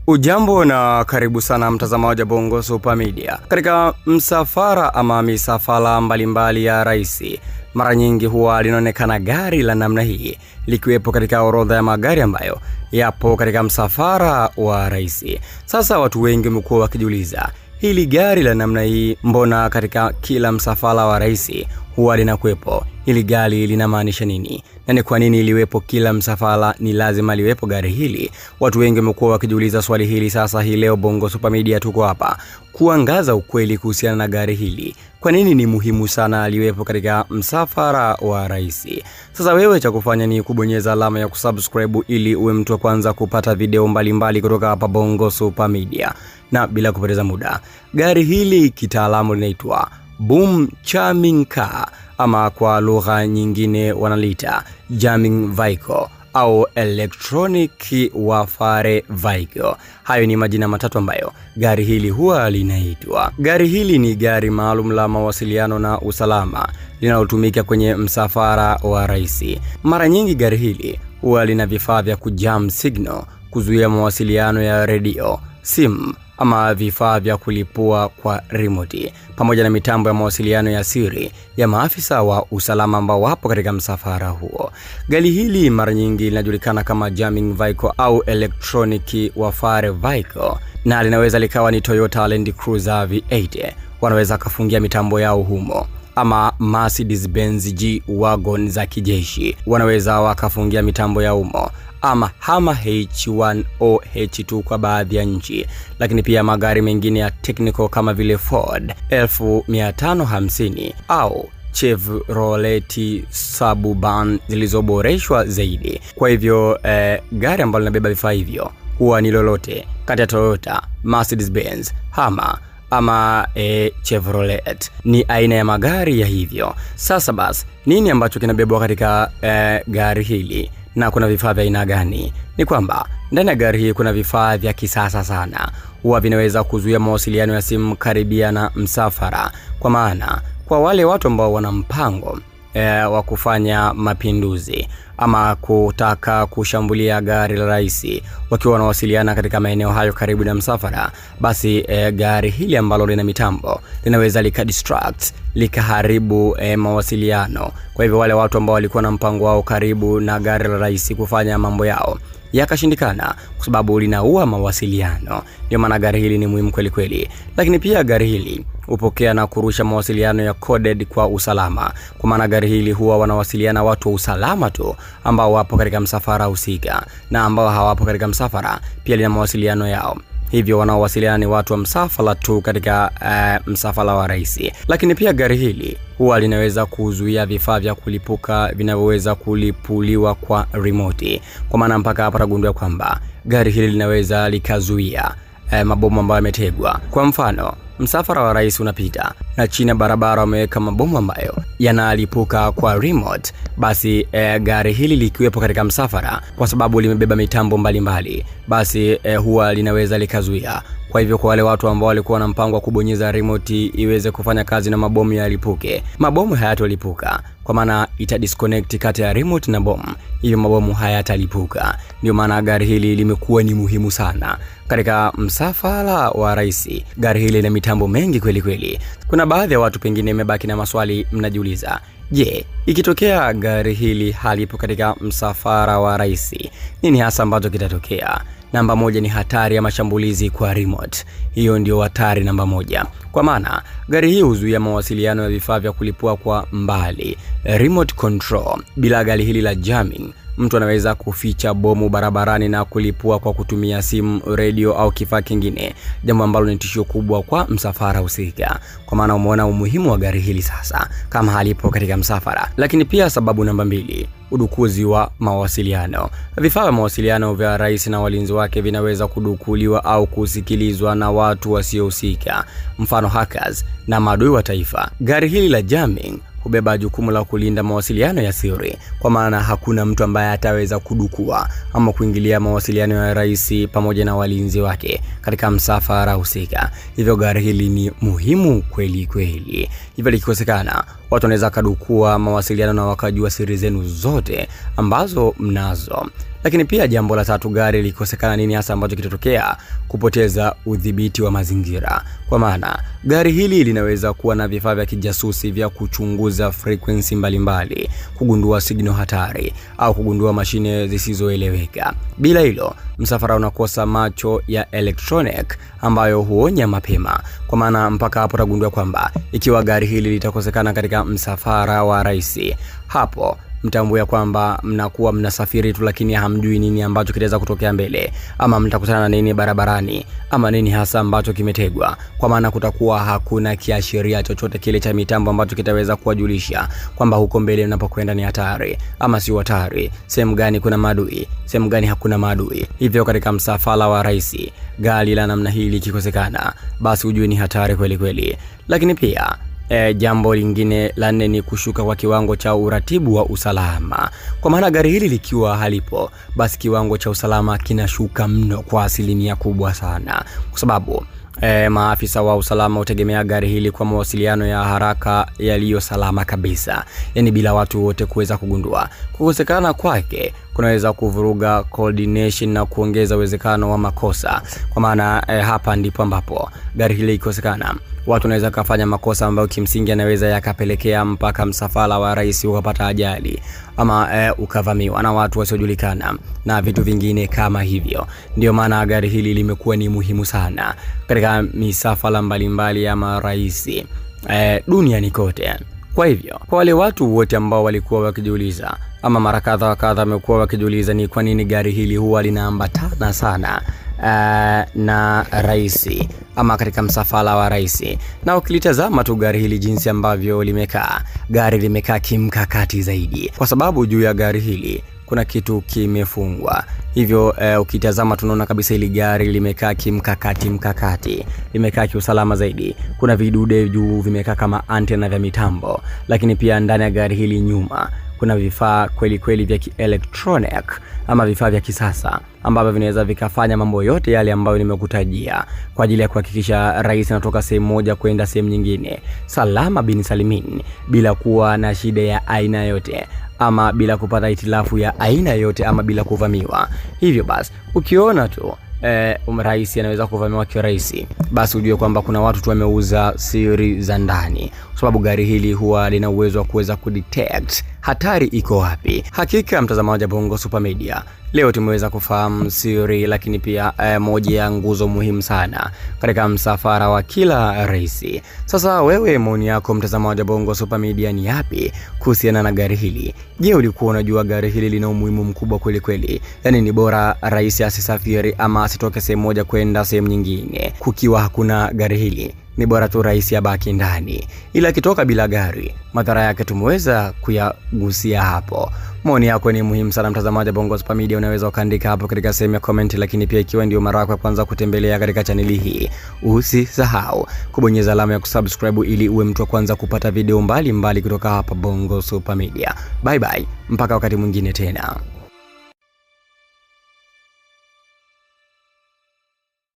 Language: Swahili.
Ujambo na karibu sana mtazamaji wa Bongo Super Media. Katika msafara ama misafara mbalimbali ya rais, mara nyingi huwa linaonekana gari la namna hii likiwepo katika orodha ya magari ambayo yapo katika msafara wa rais. Sasa watu wengi wamekuwa wakijiuliza, hili gari la namna hii mbona katika kila msafara wa rais huwa linakuwepo? Hili gari linamaanisha nini? Na ni kwa nini liwepo kila msafara ni lazima liwepo gari hili? Watu wengi wamekuwa wakijiuliza swali hili. Sasa hii leo Bongo Super Media tuko hapa kuangaza ukweli kuhusiana na gari hili. Kwa nini ni muhimu sana liwepo katika msafara wa rais? Sasa wewe cha kufanya ni kubonyeza alama ya kusubscribe ili uwe mtu wa kwanza kupata video mbalimbali kutoka hapa Bongo Super Media. Na bila kupoteza muda, gari hili kitaalamu linaitwa Boom Charming Car, ama kwa lugha nyingine wanalita Jamming Vehicle au Electronic Warfare Vehicle. Hayo ni majina matatu ambayo gari hili huwa linaitwa. Gari hili ni gari maalum la mawasiliano na usalama linalotumika kwenye msafara wa rais. Mara nyingi gari hili huwa lina vifaa vya kujam signal, kuzuia mawasiliano ya radio, simu ama vifaa vya kulipua kwa remote, pamoja na mitambo ya mawasiliano ya siri ya maafisa wa usalama ambao wapo katika msafara huo. Gari hili mara nyingi linajulikana kama Jamming Vehicle au Electronic Warfare Vehicle, na linaweza likawa ni Toyota Land Cruiser V8, wanaweza kufungia mitambo yao humo, ama Mercedes-Benz G-Wagon za kijeshi wanaweza wakafungia mitambo yao humo, ama Hummer H1 au H2 kwa baadhi ya nchi. Lakini pia magari mengine ya technical kama vile Ford F550 au Chevrolet Suburban zilizoboreshwa zaidi. Kwa hivyo gari ambalo linabeba vifaa hivyo huwa ni lolote kati ya Toyota, Mercedes-Benz, Hummer ama Chevrolet. Ni aina ya magari ya hivyo. Sasa basi, nini ambacho kinabebwa katika gari hili na kuna vifaa vya aina gani? Ni kwamba ndani ya gari hii kuna vifaa vya kisasa sana, huwa vinaweza kuzuia mawasiliano ya simu karibia na msafara. Kwa maana kwa wale watu ambao wana mpango wa kufanya mapinduzi ama kutaka kushambulia gari la rais wakiwa wanawasiliana katika maeneo hayo karibu na msafara, basi gari hili ambalo lina mitambo linaweza likadistract, likaharibu mawasiliano. Kwa hivyo wale watu ambao walikuwa na mpango wao karibu na gari la rais kufanya mambo yao yakashindikana, kwa sababu linaua mawasiliano. Ndio maana gari hili ni muhimu kweli kweli. Lakini pia gari hili hupokea na kurusha mawasiliano ya coded kwa usalama. Kwa maana gari hili huwa wanawasiliana watu wa usalama tu ambao wapo katika msafara husika, na ambao hawapo katika msafara pia lina mawasiliano yao. Hivyo wanaowasiliana ni watu wa msafara tu katika msafara wa rais. Lakini pia gari hili huwa linaweza kuzuia vifaa vya kulipuka vinavyoweza kulipuliwa kwa remote. Kwa maana mpaka hapa tagundua kwamba gari hili linaweza likazuia mabomu ambayo yametegwa. Kwa mfano, msafara wa rais unapita na chini ya barabara wameweka mabomu ambayo yanalipuka kwa remote, basi gari hili likiwepo katika msafara, kwa sababu limebeba mitambo mbalimbali, basi huwa linaweza likazuia. Kwa hivyo kwa wale watu ambao walikuwa na mpango wa kubonyeza remote iweze kufanya kazi na mabomu yalipuke, mabomu hayatolipuka, kwa maana itadisconnect kati ya remote na bomu, hivyo mabomu hayatalipuka. Ndio maana gari hili limekuwa ni muhimu sana katika msafara wa rais. Gari hili lina mitambo mengi kweli kweli. Kuna baadhi ya watu pengine imebaki na maswali, mnajiuliza, je, ikitokea gari hili halipo katika msafara wa rais, nini hasa ambacho kitatokea? Namba moja ni hatari ya mashambulizi kwa remote. Hiyo ndio hatari namba moja. Kwa maana gari hii huzuia mawasiliano ya vifaa vya kulipua kwa mbali, remote control. Bila gari hili la jamming, mtu anaweza kuficha bomu barabarani na kulipua kwa kutumia simu, radio au kifaa kingine, jambo ambalo ni tishio kubwa kwa msafara husika. Kwa maana umeona umuhimu wa gari hili sasa kama halipo katika msafara. Lakini pia sababu namba mbili, udukuzi wa mawasiliano. Vifaa vya mawasiliano vya rais na walinzi wake vinaweza kudukuliwa au kusikilizwa na watu wasiohusika, mfano hackers na maadui wa taifa. Gari hili la jamming hubeba jukumu la kulinda mawasiliano ya siri, kwa maana hakuna mtu ambaye ataweza kudukua ama kuingilia mawasiliano ya rais pamoja na walinzi wake katika msafara husika. Hivyo gari hili ni muhimu kweli kweli. Hivyo likikosekana, watu wanaweza kadukua mawasiliano na wakajua siri zenu zote ambazo mnazo. Lakini pia jambo la tatu, gari likosekana, nini hasa ambacho kitatokea? Kupoteza udhibiti wa mazingira. Kwa maana gari hili linaweza kuwa na vifaa vya kijasusi vya kuchunguza frequency mbalimbali, kugundua signal hatari au kugundua mashine zisizoeleweka. Bila hilo, msafara unakosa macho ya electronic ambayo huonya mapema. Kwa maana mpaka hapo utagundua kwamba ikiwa gari hili litakosekana katika msafara wa rais, hapo mtambua kwamba mnakuwa mnasafiri tu, lakini hamjui nini ambacho kitaweza kutokea mbele, ama mtakutana na nini barabarani, ama nini hasa ambacho kimetegwa. Kwa maana kutakuwa hakuna kiashiria chochote kile cha mitambo ambacho kitaweza kuwajulisha kwamba huko mbele mnapokwenda ni hatari ama si hatari, sehemu gani kuna maadui, sehemu gani hakuna maadui. Hivyo katika msafara wa rais, gari la namna hili likikosekana, basi ujue ni hatari kweli kweli. Lakini pia jambo lingine la nne ni kushuka kwa kiwango cha uratibu wa usalama. Kwa maana gari hili likiwa halipo, basi kiwango cha usalama kinashuka mno kwa asilimia kubwa sana, kwa sababu maafisa wa usalama utegemea gari hili kwa mawasiliano ya haraka yaliyo salama kabisa, yani bila watu wote kuweza kugundua. Kukosekana kwake kunaweza kuvuruga coordination na kuongeza uwezekano wa makosa. Kwa maana hapa ndipo ambapo gari hili ikosekana, watu wanaweza kufanya makosa ambayo kimsingi yanaweza yakapelekea mpaka msafara wa rais ukapata ajali ama ukavamiwa na watu wasiojulikana na vitu vingine kama hivyo. Ndio maana gari hili limekuwa ni muhimu sana katika misafara mbalimbali ya marais duniani kote. Kwa hivyo, kwa wale watu wote ambao walikuwa wakijiuliza ama mara kadha wa kadha wamekuwa wakijiuliza ni kwa nini gari hili huwa linaambatana sana na rais ama katika msafara wa rais, na ukilitazama tu gari hili jinsi ambavyo limekaa, gari limekaa kimkakati zaidi, kwa sababu juu ya gari hili kuna kitu kimefungwa. Hivyo ukitazama tunaona kabisa hili gari limekaa kimkakati, limekaa kiusalama zaidi. Kuna vidude juu vimekaa kama antena vya mitambo, lakini pia ndani ya gari hili nyuma kuna vifaa kweli vya electronic ama vifaa vya kisasa ambavyo vinaweza vikafanya mambo yote yale ambayo nimekutajia kwa ajili ya kuhakikisha rais anatoka sehemu moja kwenda sehemu nyingine salama bin salimin, bila kuwa na shida ya aina yote ama bila kupata itilafu ya aina yote ama bila kuvamiwa. Hivyo basi ukiona tu rais anaweza kuvamiwa kirahisi, basi ujue kwamba kuna watu tu wameuza siri za ndani, kwa sababu gari hili huwa lina uwezo wa kuweza kudetect hatari iko wapi. Hakika mtazamaji wa Bongo Super Media, leo tumeweza kufahamu siri, lakini pia moja ya nguzo muhimu sana katika msafara wa kila rais. Sasa wewe, maoni yako mtazamaji wa Bongo Super Media ni yapi kuhusiana na gari hili? Je, ulikuwa unajua gari hili lina umuhimu mkubwa kweli kweli? Yani ni bora rais asisafiri ama asitoke sehemu moja kwenda sehemu nyingine kukiwa hakuna gari hili? Ni bora tu rais abaki ndani, ila kitoka bila gari madhara yake tumeweza kuyagusia hapo. Maoni yako ni muhimu sana mtazamaji wa Bongo Super Media, unaweza ukaandika hapo katika sehemu ya comment. Lakini pia ikiwa ndio mara yako ya kwanza kutembelea katika chaneli hii, usisahau kubonyeza alama ya kusubscribe ili uwe mtu wa kwanza kupata video mbalimbali kutoka hapa Bongo Super Media. Bye bye, mpaka wakati mwingine tena.